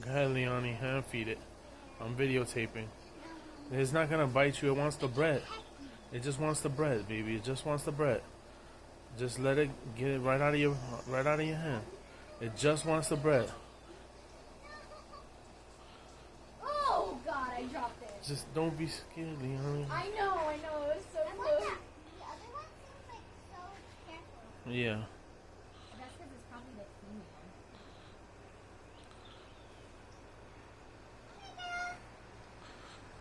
Go ahead, Leonie. Hand feed it. I'm videotaping. It's not gonna bite you. It wants the bread. It just wants the bread, baby. It just wants the bread. Just let it get it right out of your hand. It just wants the bread. Oh God, I dropped it. Just don't be scared, Leonie. I know. It was so I like close. that. The other one seems like so careful. Yeah. That's because it's probably the female.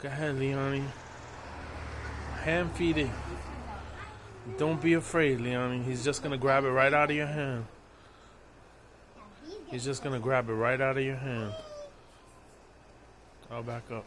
Go ahead, Leonie. Hand feed it. Don't be afraid, Leonie. He's just gonna grab it right out of your hand. He's just gonna grab it right out of your hand. I'll back up.